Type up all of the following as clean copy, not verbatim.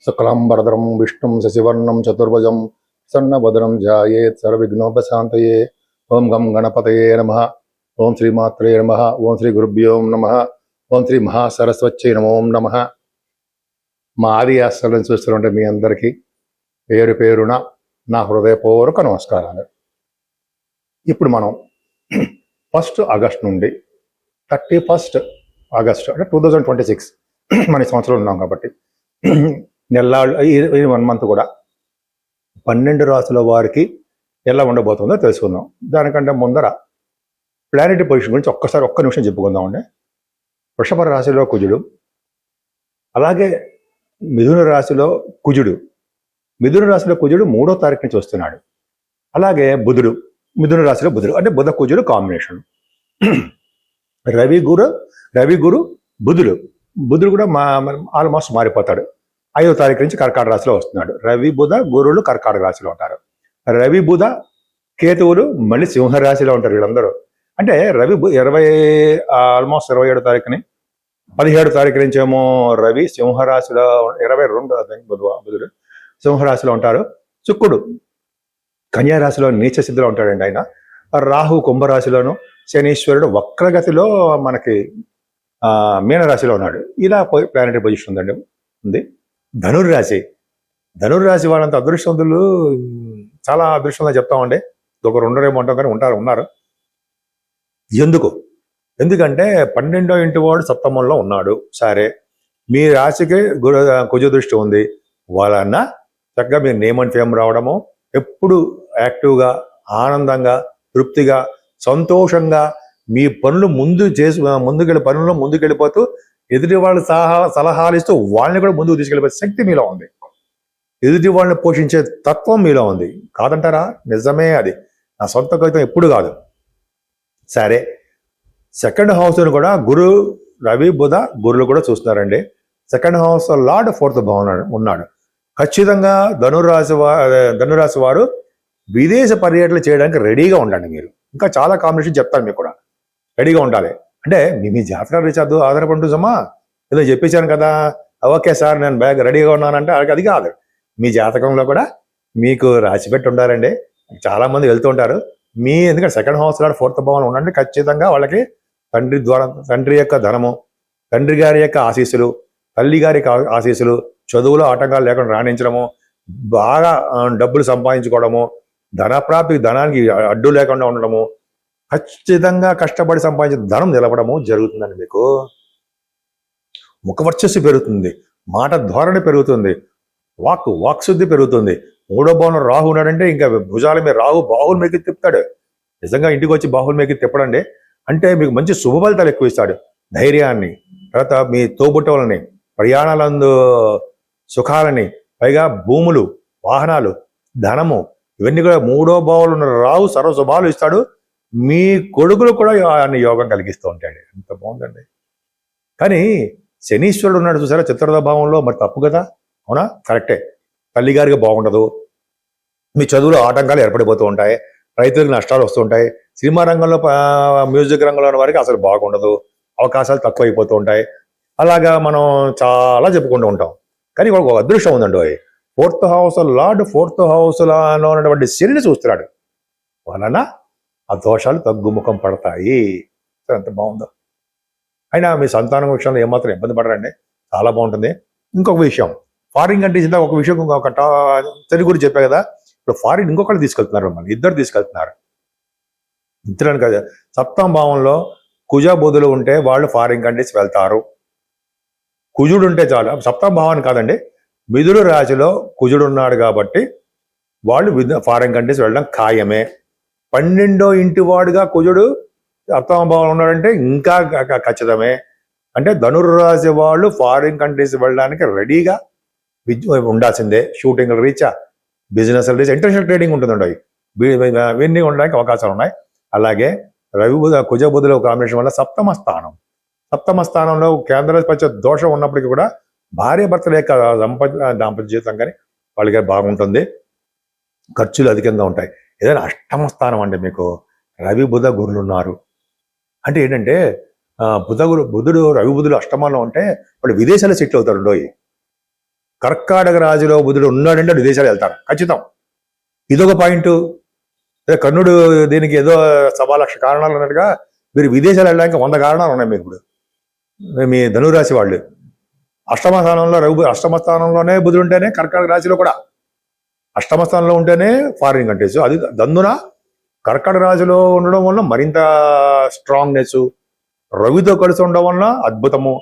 శుక్లాంబరధరం విష్ణుం శశివర్ణం చతుర్భుజం సన్నవదనం ధ్యాయేత్ సర్వవిఘ్నోపశాంతయే. ఓం గం గణపతయే నమః. ఓం శ్రీమాత్రే నమః. ఓం శ్రీ గురుభ్యో నమః. ఓం శ్రీ మహాసరస్వత్యై నమో నమః. మా ఆది ఆశ్రమం చూస్తున్నట్టు మీ అందరికీ పేరు పేరున నా హృదయపూర్వక నమస్కారాలు. ఇప్పుడు మనం 1 ఆగస్ట్ నుండి 31 ఆగస్టు అంటే 2026 మన సంవత్సరంలో ఉన్నాం కాబట్టి నెల్లాళ్ళు ఈ 1 మంత్ కూడా 12 రాశుల వారికి ఎలా ఉండబోతుందో తెలుసుకుందాం. దానికంటే ముందర ప్లానెటరీ పొజిషన్ గురించి ఒక్క నిమిషం చెప్పుకుందామండి. వృషభ రాశిలో కుజుడు, అలాగే మిథున రాశిలో కుజుడు. మిథున రాశిలో కుజుడు 3వ తారీఖు నుంచి వస్తున్నాడు. అలాగే బుధుడు మిథున రాశిలో బుధుడు అంటే బుధ కుజుడు కాంబినేషన్. రవి గురు బుధుడు కూడా ఆల్మోస్ట్ మారిపోతాడు. 5వ తారీఖు నుంచి కర్కాటక రాశిలో వస్తున్నాడు. రవి బుధ గురువులు కర్కాటక రాశిలో ఉంటారు. రవి బుధ కేతువులు మళ్ళీ సింహరాశిలో ఉంటారు. వీళ్ళందరూ అంటే రవి ఆల్మోస్ట్ 27వ తారీఖుని 17వ తారీఖు నుంచి ఏమో రవి సింహరాశిలో 22 బుధుడు సింహరాశిలో ఉంటారు. శుక్రుడు కన్యారాశిలో నీచ స్థితిలో ఉంటాడండి ఆయన. రాహు కుంభరాశిలోను, శనీశ్వరుడు వక్రగతిలో మనకి మీనరాశిలో ఉన్నాడు. ఇలా ప్లానెటరీ పొజిషన్ ఉంది. ధనుర్రాశి వాళ్ళంత అదృష్టవంతులు, చాలా అదృష్టంగా చెప్తామండి. ఒక 2 ఏమో అంటాం కానీ ఉన్నారు. ఎందుకంటే 12వ ఇంటి వాడు సప్తమంలో ఉన్నాడు. సరే, మీ రాశికి కుజ దృష్టి ఉంది. వాళ్ళన్న చక్కగా మీరు నేమ్ అండ్ ఫేమ్ రావడము, ఎప్పుడు యాక్టివ్గా, ఆనందంగా, తృప్తిగా, సంతోషంగా మీ పనులు ముందుకెళ్ళిపోతూ ఎదుటి వాళ్ళు సలహాలు ఇస్తూ వాళ్ళని కూడా ముందుకు తీసుకెళ్ళిపోయే శక్తి మీలో ఉంది. ఎదుటి వాళ్ళని పోషించే తత్వం మీలో ఉంది. కాదంటారా? నిజమే. అది నా సొంత కవితం ఎప్పుడు కాదు. సరే, 2nd హౌస్ను కూడా రవి బుధ గురులు కూడా చూస్తున్నారండి. 2nd హౌస్ లార్డ్ 4th భావం ఉన్నాడు. ఖచ్చితంగా ధనురాశి వారు విదేశ పర్యటనలు చేయడానికి రెడీగా ఉండండి. మీరు ఇంకా చాలా కాంబినేషన్ చెప్తాను, మీకు కూడా రెడీగా ఉండాలి. అంటే మీ జాతకాలు రీచార్జ్ ఆధారపడుతుందమ్మా, ఏదో చెప్పించాను కదా, ఓకే సార్ నేను బ్యాగ్ రెడీగా ఉన్నానంటే అది కాదు. మీ జాతకంలో కూడా మీకు రాసిపెట్టి ఉండాలండి. చాలా మంది వెళ్తూ ఉంటారు. ఎందుకంటే 2nd హౌస్ లార్డ్ 4th భావం ఉండండి. ఖచ్చితంగా వాళ్ళకి తండ్రి యొక్క ధనము, తండ్రి గారి యొక్క ఆశీస్సులు, తల్లి గారి ఆశీస్సులు, చదువులో ఆటంకాలు లేకుండా రాణించడము, బాగా డబ్బులు సంపాదించుకోవడము, ధనానికి అడ్డు లేకుండా ఉండడము, ఖచ్చితంగా కష్టపడి సంపాదించిన ధనం నిలవడము జరుగుతుందండి. మీకు ముఖవర్చస్సు పెరుగుతుంది, మాట ధోరణి పెరుగుతుంది, వాక్శుద్ధి పెరుగుతుంది. 3వ భావంలో రాహు ఉన్నాడంటే ఇంకా భుజాల మీద రాహు బాహువుల మీద తిప్పుతాడు. నిజంగా ఇంటికి వచ్చి బాహువుల మీద తిప్పడండి అంటే మీకు మంచి శుభ ఫలితాలు ఎక్కువ ఇస్తాడు. ధైర్యాన్ని, తర్వాత మీ తోబుట్టవులని, ప్రయాణాలందు సుఖాలని, పైగా భూములు, వాహనాలు, ధనము, ఇవన్నీ కూడా 3వ భావంలో ఉన్న రాహు సర్వ శుభాలు ఇస్తాడు. మీ కొడుకులు కూడా అన్ని యోగం కలిగిస్తూ ఉంటాడు. ఎంత బాగుందండి. కానీ శనీశ్వరుడు ఉన్నాడు చూసారా 4వ భావంలో, మరి తప్పు కదా? అవునా? కరెక్టే. తల్లిగారికి బాగుండదు, మీ చదువులో ఆటంకాలు ఏర్పడిపోతూ ఉంటాయి, రైతులకు నష్టాలు వస్తూ ఉంటాయి, సినిమా రంగంలో మ్యూజిక్ రంగంలో ఉన్న వారికి అసలు బాగుండదు, అవకాశాలు తక్కువైపోతూ ఉంటాయి. అలాగా మనం చాలా చెప్పుకుంటూ ఉంటాం. కానీ ఒక అదృష్టం ఉందండి. 4th హౌస్ లార్డ్ 4th హౌస్లో ఉన్నటువంటి శనిని చూస్తున్నాడు. వలన ఆ దోషాలు తగ్గుముఖం పడతాయి. ఎంత బాగుందో. అయినా మీ సంతానం విషయంలో ఏమాత్రం ఇబ్బంది పడరండి, చాలా బాగుంటుంది. ఇంకొక విషయం, ఫారిన్ కంట్రీస్ ఇంత ఒక విషయం తెలుగు గురించి చెప్పా కదా, ఇప్పుడు ఫారిన్ ఇంకొకళ్ళు తీసుకెళ్తున్నారు, మళ్ళీ 2 తీసుకెళ్తున్నారు. ఇద్దరు కదా. 7వ భావంలో కుజ బుధులు ఉంటే వాళ్ళు ఫారిన్ కంట్రీస్ వెళ్తారు. కుజుడు ఉంటే చాలు. 7వ భావాన్ని కాదండి, మిథున రాశిలో కుజుడు ఉన్నాడు కాబట్టి వాళ్ళు ఫారిన్ కంట్రీస్ వెళ్ళడం ఖాయమే. 12వ ఇంటి వాడుగా కుజుడు 7వ భావంలో ఉన్నాడంటే ఇంకా ఖచ్చితమే. అంటే ధనుర్రాశి వాళ్ళు ఫారిన్ కంట్రీస్ వెళ్ళడానికి రెడీగా ఉండాల్సిందే. షూటింగ్లు Richa, business reach, international trading ఉంటుందండి. ఇవన్నీ ఉండడానికి అవకాశాలు ఉన్నాయి. అలాగే కుజ బుధుల కాంబినేషన్ వల్ల 7వ స్థానంలో కేంద్రాధిపత్య దోషం ఉన్నప్పటికీ కూడా భార్య భర్తల యొక్క దాంపత్య జీవితం కానీ వాళ్ళకి బాగుంటుంది. ఖర్చులు అధికంగా ఉంటాయి. ఏదైనా 8వ స్థానం అంటే మీకు రవి బుధ గురులు ఉన్నారు అంటే ఏంటంటే బుధుడు రవి బుధులు అష్టమంలో ఉంటే వాళ్ళు విదేశాల్లో సెటిల్ అవుతారు. కర్కాటక రాశిలో బుధుడు ఉన్నాడంటే విదేశాలు వెళ్తారు ఖచ్చితం. ఇదొక పాయింట్. అదే కర్ణుడు దీనికి ఏదో 1,00,000 కారణాలు అన్నట్టుగా మీరు విదేశాలు వెళ్ళడానికి 100 కారణాలు ఉన్నాయి మీకు. ఇప్పుడు మీ ధనురాశి వాళ్ళు అష్టమ స్థానంలో అష్టమ స్థానంలోనే బుధుడు ఉంటేనే, కర్కాటక రాశిలో కూడా అష్టమ స్థానంలో ఉంటేనే ఫారిన్ కంట్రీస్. అది దందున కర్కాటక రాశిలో ఉండడం వల్ల మరింత స్ట్రాంగ్నెస్, రవితో కలిసి ఉండడం వల్ల అద్భుతము.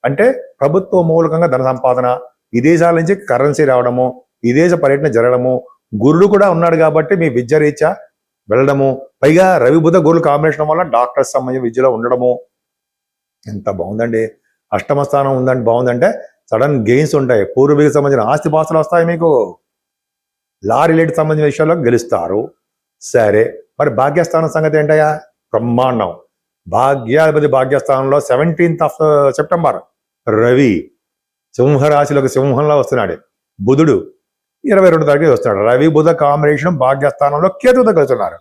అంటే ప్రభుత్వ మూలకంగా ధన సంపాదన, విదేశాల నుంచి కరెన్సీ రావడము, విదేశ పర్యటన జరగడము, గురుడు కూడా ఉన్నాడు కాబట్టి మీ విద్య రీత్యా వెళ్ళడము, పైగా రవి బుధ గురులు కాంబినేషన్ వల్ల డాక్టర్స్ సంబంధించిన విద్యలో ఉండడము. ఎంత బాగుందండి. అష్టమ స్థానం ఉందండి, బాగుందంటే సడన్ గెయిన్స్ ఉంటాయి, పూర్వీకి సంబంధించిన ఆస్తి పాస్తులు వస్తాయి మీకు, లా రిలేటెడ్ సంబంధించిన విషయాల్లో గెలుస్తారు. సరే, మరి భాగ్యస్థానం సంగతి ఏంటయ్యా? బ్రహ్మాండం. భాగ్యాధిపతి భాగ్యస్థానంలో 17th సెప్టెంబర్ రవి సింహరాశిలోకి సింహంలో వస్తున్నాడు. బుధుడు 22 తారీఖు వస్తున్నాడు. రవి బుధ కాంబినేషన్ భాగ్యస్థానంలో కేతువుతో కలుస్తున్నారు.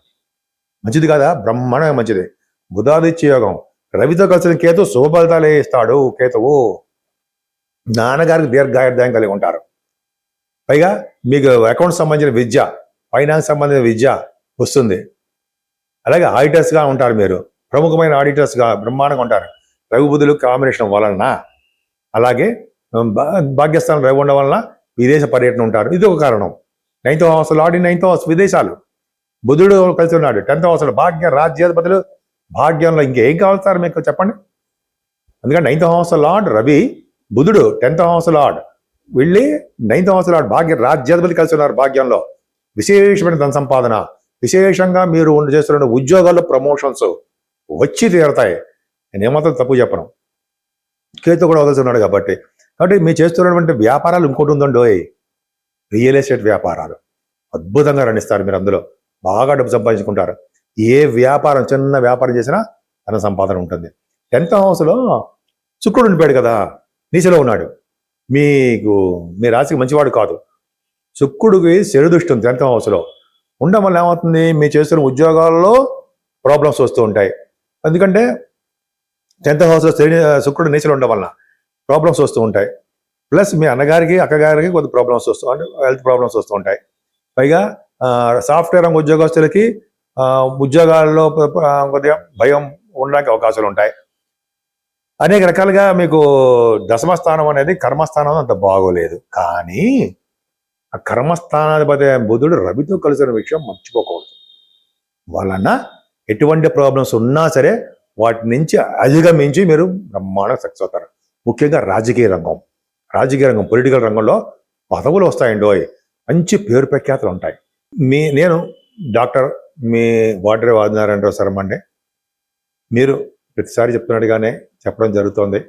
మంచిది కదా? బ్రహ్మాండంగా మంచిది. బుధాదిత్య యోగం. రవితో కలిసిన కేతు శుభ ఫలితాలే ఇస్తాడు. కేతువు నాన్నగారికి దీర్ఘాయుర్దాయం కలిగి ఉంటారు. పైగా మీకు అకౌంట్స్ సంబంధించిన విద్య, ఫైనాన్స్ సంబంధించిన విద్య వస్తుంది. అలాగే ఆడిటర్స్గా ఉంటారు మీరు, ప్రముఖమైన ఆడిటర్స్గా బ్రహ్మాండంగా ఉంటారు రవి బుధులు కాంబినేషన్ వలన. అలాగే భాగ్యస్థానం రవి ఉండడం వలన విదేశ పర్యటన ఉంటారు. ఇది ఒక కారణం. 9th house lord, 9th house విదేశాలు. బుధుడు కలిసి ఉన్నాడు 10th హౌస్. భాగ్య రాజ్యాధిపతులు భాగ్యంలో ఇంకేం కావాలి మీకు చెప్పండి. అందుకని 9th హౌస్ లార్డ్ రవి, బుధుడు 10th హౌస్ లార్డ్ వెళ్ళి 9th హౌస్ లార్డ్ భాగ్య రాజ్యాధిపతి కలిసి ఉన్నారు భాగ్యంలో. విశేషమైన ధన సంపాదన, విశేషంగా మీరు చేస్తున్న ఉద్యోగాల్లో ప్రమోషన్స్ వచ్చి తీరతాయి. నేను ఏమాత్రం తప్పు చెప్పను. కేతు కూడా కలిసి ఉన్నాడు కాబట్టి మీరు చేస్తున్నటువంటి వ్యాపారాలు ఇంకోటి ఉందండి, రియల్ ఎస్టేట్ వ్యాపారాలు అద్భుతంగా రణిస్తారు. మీరు అందులో బాగా డబ్బు సంపాదించుకుంటారు. ఏ వ్యాపారం, చిన్న వ్యాపారం చేసినా ధన సంపాదన ఉంటుంది. 10th హౌస్లో శుక్రుడు ఉండిపోయాడు కదా, నీచలో ఉన్నాడు. మీకు మీ రాశికి మంచివాడు కాదు. శుక్రుడికి శని దృష్టి ఉంది 10th హౌస్లో ఉండడం వల్ల ఏమవుతుంది, మీరు చేస్తున్న ఉద్యోగాల్లో ప్రాబ్లమ్స్ వస్తూ ఉంటాయి. ఎందుకంటే 10th హౌస్లో శుక్రుడు నీచలో ఉండడం వలన ప్రాబ్లమ్స్ వస్తూ ఉంటాయి. ప్లస్ మీ అన్నగారికి అక్కగారికి కొద్ది ప్రాబ్లమ్స్ వస్తూ అంటే హెల్త్ ప్రాబ్లమ్స్ వస్తూ ఉంటాయి. పైగా సాఫ్ట్వేర్ రంగ ఉద్యోగస్తులకి ఉద్యోగాల్లో కొద్దిగా భయం ఉండడానికి అవకాశాలు ఉంటాయి. అనేక రకాలుగా మీకు దశమస్థానం అనేది కర్మస్థానం అంత బాగోలేదు. కానీ ఆ కర్మస్థానాధిపతి బుధుడు రవితో కలిసిన విషయం మర్చిపోకూడదు. వలన ఎటువంటి ప్రాబ్లమ్స్ ఉన్నా సరే వాటి నుంచి అధిగమించి మీరు బ్రహ్మాండంగా సక్సెస్ అవుతారు. ముఖ్యంగా రాజకీయ రంగం, పొలిటికల్ రంగంలో పదవులు వస్తాయండి. మంచి పేరు ప్రఖ్యాతులు ఉంటాయి. నేను డాక్టర్ మీ వాటర్ ఆదినారాయణరావు శర్మ అండి. మీరు ప్రతిసారి చెప్తున్నట్టుగానే చెప్పడం జరుగుతుంది.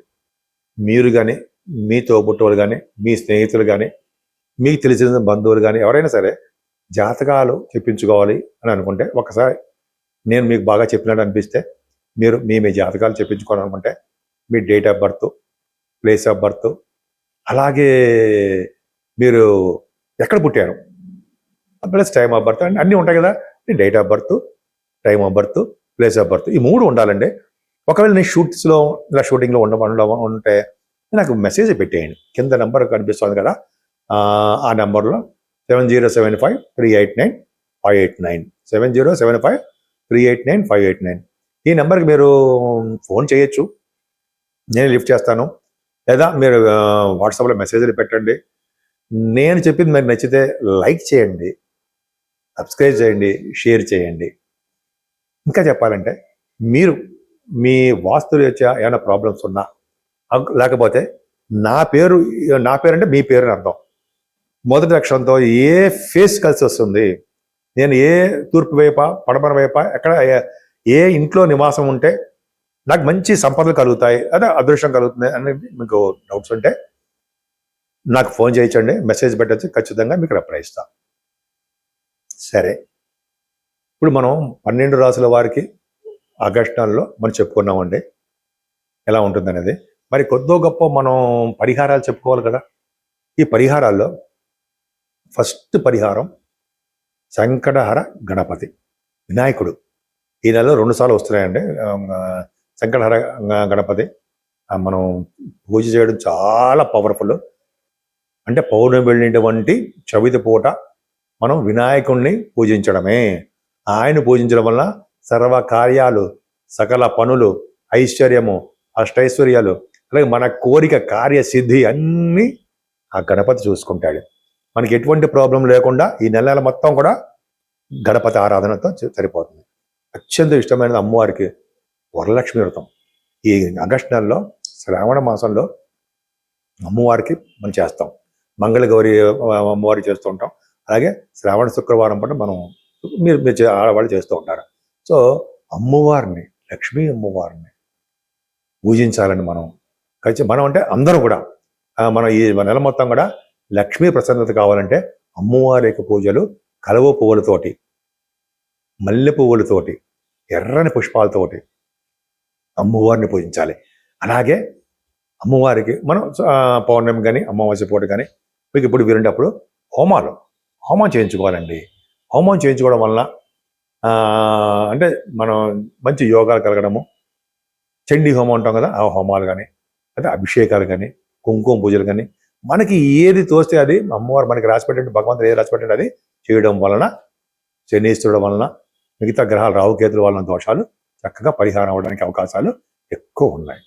మీరు కానీ, మీ తోబుట్టువులు కానీ, మీ స్నేహితులు కానీ, మీకు తెలిసిన బంధువులు కానీ ఎవరైనా సరే జాతకాలు చెప్పించుకోవాలి అని అనుకుంటే, ఒకసారి నేను మీకు బాగా చెప్పినట్టు అనిపిస్తే మీరు మీ జాతకాలు చెప్పించుకోవాలనుకుంటే మీ date of birth, place of birth, అలాగే మీరు ఎక్కడ పుట్టారు ప్లస్ టైమ్ ఆఫ్ బర్త్ అన్నీ ఉంటాయి కదా. Date of birth, time of birth, place of birth, ఈ 3 ఉండాలండి. ఒకవేళ నేను షూటింగ్లో ఉంటే నాకు మెసేజ్ పెట్టేయండి. కింద నెంబర్ కనిపిస్తుంది కదా, ఆ నెంబర్లో 7075389589 7075389589 ఈ నెంబర్కి మీరు ఫోన్ చేయొచ్చు, నేను లిఫ్ట్ చేస్తాను. లేదా మీరు వాట్సాప్లో మెసేజ్లు పెట్టండి. నేను చెప్పింది మీకు నచ్చితే లైక్ చేయండి, సబ్స్క్రైబ్ చేయండి, షేర్ చేయండి. ఇంకా చెప్పాలంటే మీరు మీ వాస్తు రీత్యా ఏమైనా ప్రాబ్లమ్స్ ఉన్నా, లేకపోతే నా పేరు అంటే మీ పేరు అని అర్థం. మొదటి అక్షరంతో ఏ ఫేస్ కలిసి వస్తుంది, నేను ఏ తూర్పు వైప, పడమర వైప, ఎక్కడ ఏ ఇంట్లో నివాసం ఉంటే నాకు మంచి సంపదలు కలుగుతాయి, అదే అదృష్టం కలుగుతుంది అనేది మీకు డౌట్స్ ఉంటే నాకు ఫోన్ చేయించండి, మెసేజ్ పెట్టచ్చు, ఖచ్చితంగా మీకు రిప్లై ఇస్తాను. సరే, ఇప్పుడు మనం 12 రాసుల వారికి ఆగస్టు నెలలో మనం చెప్పుకున్నామండి ఎలా ఉంటుందనేది. మరి కొద్దో గొప్ప మనం పరిహారాలు చెప్పుకోవాలి కదా. ఈ పరిహారాల్లో ఫస్ట్ పరిహారం సంకటహర గణపతి, వినాయకుడు. ఈ నెలలో 2 సార్లు వస్తున్నాయండి సంకటహర గణపతి. మనం పూజ చేయడం చాలా పవర్ఫుల్. అంటే పౌర్ణమి వెళ్ళినటువంటి చవితి పూట మనం వినాయకుణ్ణి పూజించడమే. ఆయన పూజించడం వల్ల సర్వ కార్యాలు, సకల పనులు, ఐశ్వర్యము, అష్టైశ్వర్యాలు, అలాగే మన కోరిక కార్యసిద్ధి అన్నీ ఆ గణపతి చూసుకుంటాడు. మనకి ఎటువంటి ప్రాబ్లం లేకుండా ఈ నెల మొత్తం కూడా గణపతి ఆరాధనతో సరిపోతుంది. అత్యంత ఇష్టమైనది అమ్మవారికి వరలక్ష్మి వ్రతం. ఈ ఆగస్టు నెలలో శ్రావణ మాసంలో అమ్మవారికి మనం చేస్తాం. మంగళగౌరి అమ్మవారి చేస్తూ ఉంటాం. అలాగే శ్రావణ శుక్రవారం పాటు మనం మీరు ఆడవాళ్ళు చేస్తూ ఉంటారు. సో అమ్మవారిని, లక్ష్మీ అమ్మవారిని పూజించాలని మనం అంటే అందరూ కూడా మనం ఈ నెల మొత్తం కూడా లక్ష్మీ ప్రసన్నత కావాలంటే అమ్మవారి యొక్క పూజలు కలువ పువ్వులతోటి, మల్లె పువ్వులతోటి, ఎర్రని పుష్పాలతోటి అమ్మవారిని పూజించాలి. అలాగే అమ్మవారికి మనం పౌర్ణమి కానీ అమావాస్య పూట కానీ మీకు ఇప్పుడు వీరుంటప్పుడు హోమం చేయించుకోవాలండి. హోమం చేయించుకోవడం వలన అంటే మనం మంచి యోగాలు కలగడము, చండీ హోమం ఉంటాం కదా, ఆ హోమాలు కానీ, అంటే అభిషేకాలు కానీ, కుంకుమ పూజలు కానీ, మనకి ఏది తోస్తే అది అమ్మవారు మనకి రాసిపెట్టే, భగవంతుడు ఏది రాసిపెట్టే అది చేయడం వలన, శనీశ్వరుడు వలన, మిగతా గ్రహాలు రాహుకేతుల వలన దోషాలు చక్కగా పరిహారం అవ్వడానికి అవకాశాలు ఎక్కువ ఉన్నాయి.